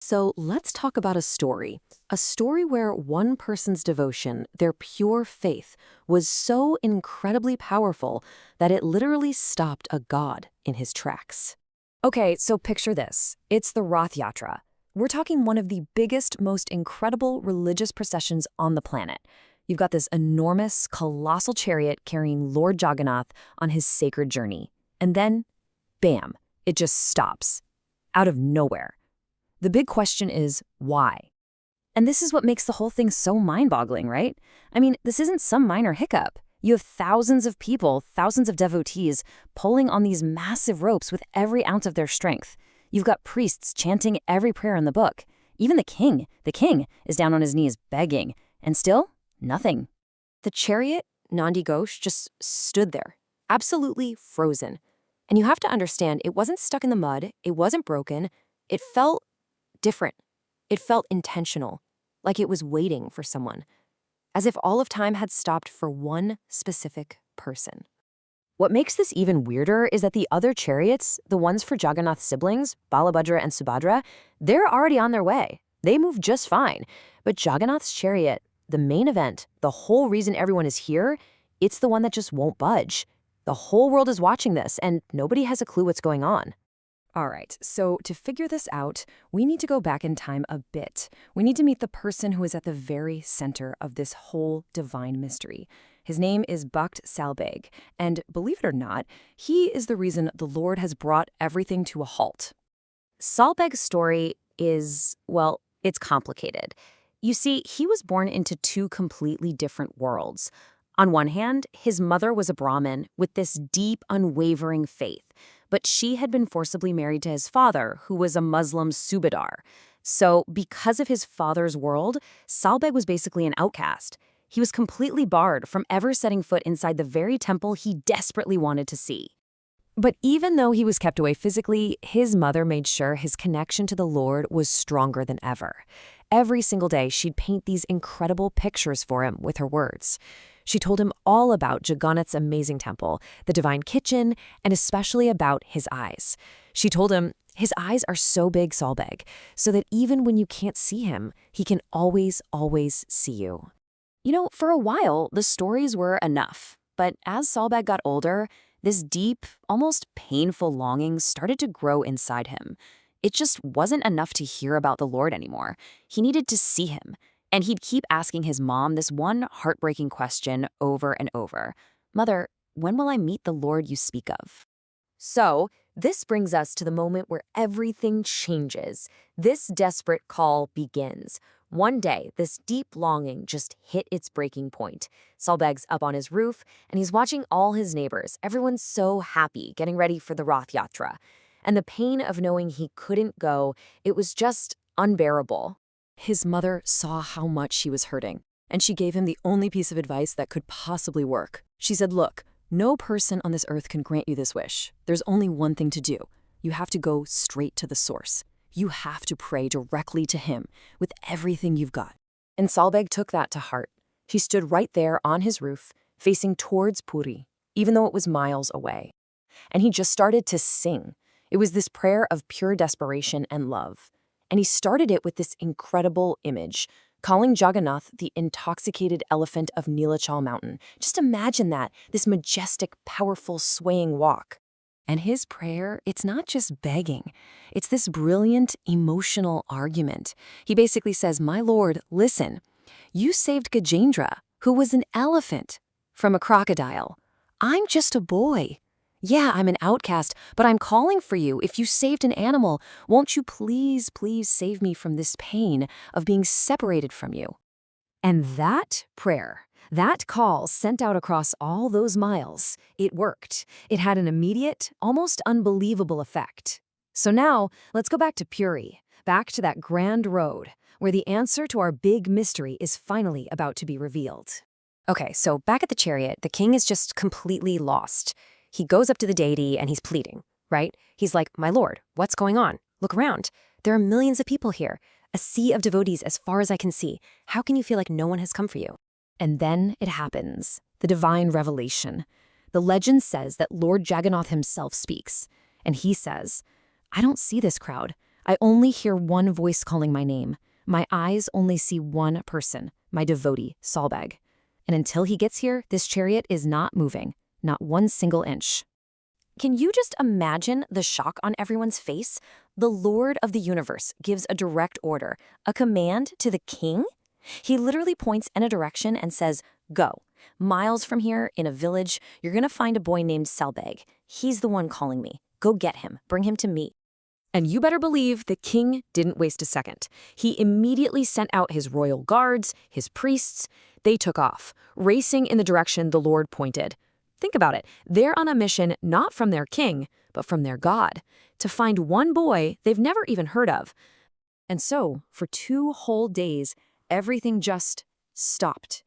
So let's talk about a story where one person's devotion, their pure faith, was so incredibly powerful that it literally stopped a god in his tracks. Okay, so picture this. It's the Rath Yatra. We're talking one of the biggest, most incredible religious processions on the planet. You've got this enormous, colossal chariot carrying Lord Jagannath on his sacred journey. And then, bam, it just stops. Out of nowhere. The big question is, why? And this is what makes the whole thing so mind-boggling, right? I mean, this isn't some minor hiccup. You have thousands of people, thousands of devotees, pulling on these massive ropes with every ounce of their strength. You've got priests chanting every prayer in the book. Even the king is down on his knees begging. And still, nothing. The chariot, Nandi Ghosh, just stood there, absolutely frozen. And you have to understand, it wasn't stuck in the mud, it wasn't broken, it felt different. It felt intentional, like it was waiting for someone, as if all of time had stopped for one specific person. What makes this even weirder is that the other chariots, the ones for Jagannath's siblings, Balabhadra and Subhadra, they're already on their way. They move just fine. But Jagannath's chariot, the main event, the whole reason everyone is here, it's the one that just won't budge. The whole world is watching this, and nobody has a clue what's going on. All right, so to figure this out, we need to go back in time a bit. We need to meet the person who is at the very center of this whole divine mystery. His name is Bhakt Salbeg, and believe it or not, he is the reason the Lord has brought everything to a halt. Salbeg's story is, well, it's complicated. You see, he was born into two completely different worlds. On one hand, his mother was a Brahmin with this deep, unwavering faith, but she had been forcibly married to his father, who was a Muslim Subadar. So because of his father's world, Salbeg was basically an outcast. He was completely barred from ever setting foot inside the very temple he desperately wanted to see. But even though he was kept away physically, his mother made sure his connection to the Lord was stronger than ever. Every single day, she'd paint these incredible pictures for him with her words. She told him all about Jagannath's amazing temple, the divine kitchen, and especially about his eyes. She told him, his eyes are so big, Salbeg, so that even when you can't see him, he can always, always see you. You know, for a while, the stories were enough. But as Salbeg got older, this deep, almost painful longing started to grow inside him. It just wasn't enough to hear about the Lord anymore. He needed to see him. And he'd keep asking his mom this one heartbreaking question over and over. Mother, when will I meet the Lord you speak of? So, this brings us to the moment where everything changes. This desperate call begins. One day, this deep longing just hit its breaking point. Salbeg's up on his roof, and he's watching all his neighbors. Everyone's so happy, getting ready for the Rath Yatra. And the pain of knowing he couldn't go, it was just unbearable. His mother saw how much he was hurting, and she gave him the only piece of advice that could possibly work. She said, look, no person on this earth can grant you this wish. There's only one thing to do. You have to go straight to the source. You have to pray directly to him with everything you've got. And Salbeg took that to heart. He stood right there on his roof, facing towards Puri, even though it was miles away. And he just started to sing. It was this prayer of pure desperation and love. And he started it with this incredible image, calling Jagannath the intoxicated elephant of Nilachal Mountain. Just imagine that, this majestic, powerful, swaying walk. And his prayer, it's not just begging. It's this brilliant, emotional argument. He basically says, my Lord, listen, you saved Gajendra, who was an elephant, from a crocodile. I'm just a boy. Yeah, I'm an outcast, but I'm calling for you. If you saved an animal, won't you please, please save me from this pain of being separated from you? And that prayer, that call sent out across all those miles, it worked. It had an immediate, almost unbelievable effect. So now, let's go back to Puri, back to that grand road, where the answer to our big mystery is finally about to be revealed. Okay, so back at the chariot, the king is just completely lost. He goes up to the deity and he's pleading, right? He's like, my Lord, what's going on? Look around. There are millions of people here, a sea of devotees as far as I can see. How can you feel like no one has come for you? And then it happens, the divine revelation. The legend says that Lord Jagannath himself speaks, and he says, I don't see this crowd. I only hear one voice calling my name. My eyes only see one person, my devotee, Salbeg. And until he gets here, this chariot is not moving, not one single inch. Can you just imagine the shock on everyone's face? The Lord of the universe gives a direct order, a command to the king? He literally points in a direction and says, "Go. Miles from here, in a village, you're going to find a boy named Salbeg. He's the one calling me. Go get him. Bring him to me." And you better believe the king didn't waste a second. He immediately sent out his royal guards, his priests. They took off, racing in the direction the Lord pointed. Think about it. They're on a mission not from their king, but from their God, to find one boy they've never even heard of. And so, for 2 whole days, everything just stopped.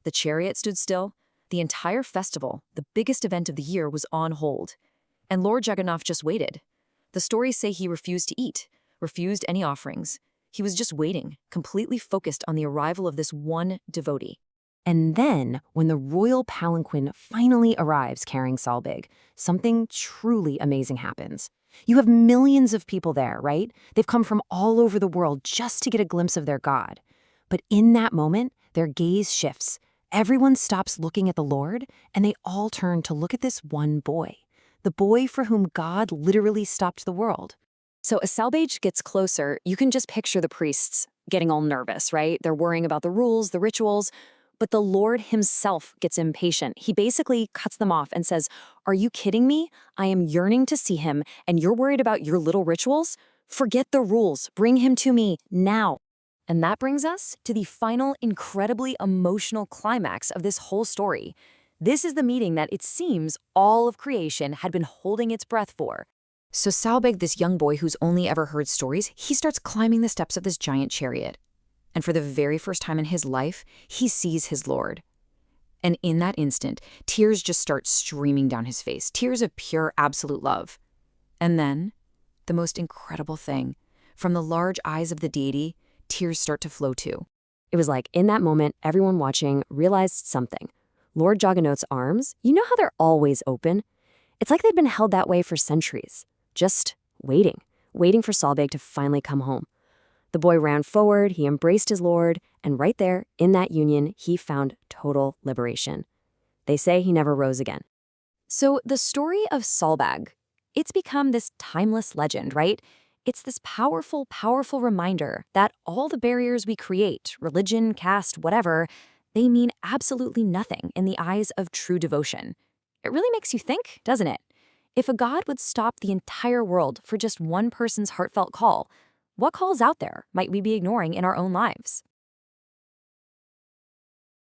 The chariot stood still. The entire festival, the biggest event of the year, was on hold. And Lord Jagannath just waited. The stories say he refused to eat, refused any offerings. He was just waiting, completely focused on the arrival of this one devotee. And then, when the royal palanquin finally arrives carrying Salbeg, something truly amazing happens. You have millions of people there, right? They've come from all over the world just to get a glimpse of their God. But in that moment, their gaze shifts. Everyone stops looking at the Lord, and they all turn to look at this one boy. The boy for whom God literally stopped the world. So as Salbeg gets closer, you can just picture the priests getting all nervous, right? They're worrying about the rules, the rituals. But the Lord himself gets impatient. He basically cuts them off and says, "Are you kidding me? I am yearning to see him, and you're worried about your little rituals? Forget the rules. Bring him to me now." And that brings us to the final, incredibly emotional climax of this whole story. This is the meeting that it seems all of creation had been holding its breath for. So Salbeg, this young boy who's only ever heard stories, he starts climbing the steps of this giant chariot. And for the very first time in his life, he sees his Lord. And in that instant, tears just start streaming down his face, tears of pure, absolute love. And then, the most incredible thing, from the large eyes of the deity, tears start to flow too. It was like, in that moment, everyone watching realized something. Lord Jagannath's arms, you know how they're always open? It's like they'd been held that way for centuries, just waiting for Salbeg to finally come home. The boy ran forward, he embraced his Lord, and right there, in that union, he found total liberation. They say he never rose again. So the story of Salbeg, it's become this timeless legend, right? It's this powerful, powerful reminder that all the barriers we create, religion, caste, whatever, they mean absolutely nothing in the eyes of true devotion. It really makes you think, doesn't it? If a God would stop the entire world for just one person's heartfelt call, what calls out there might we be ignoring in our own lives?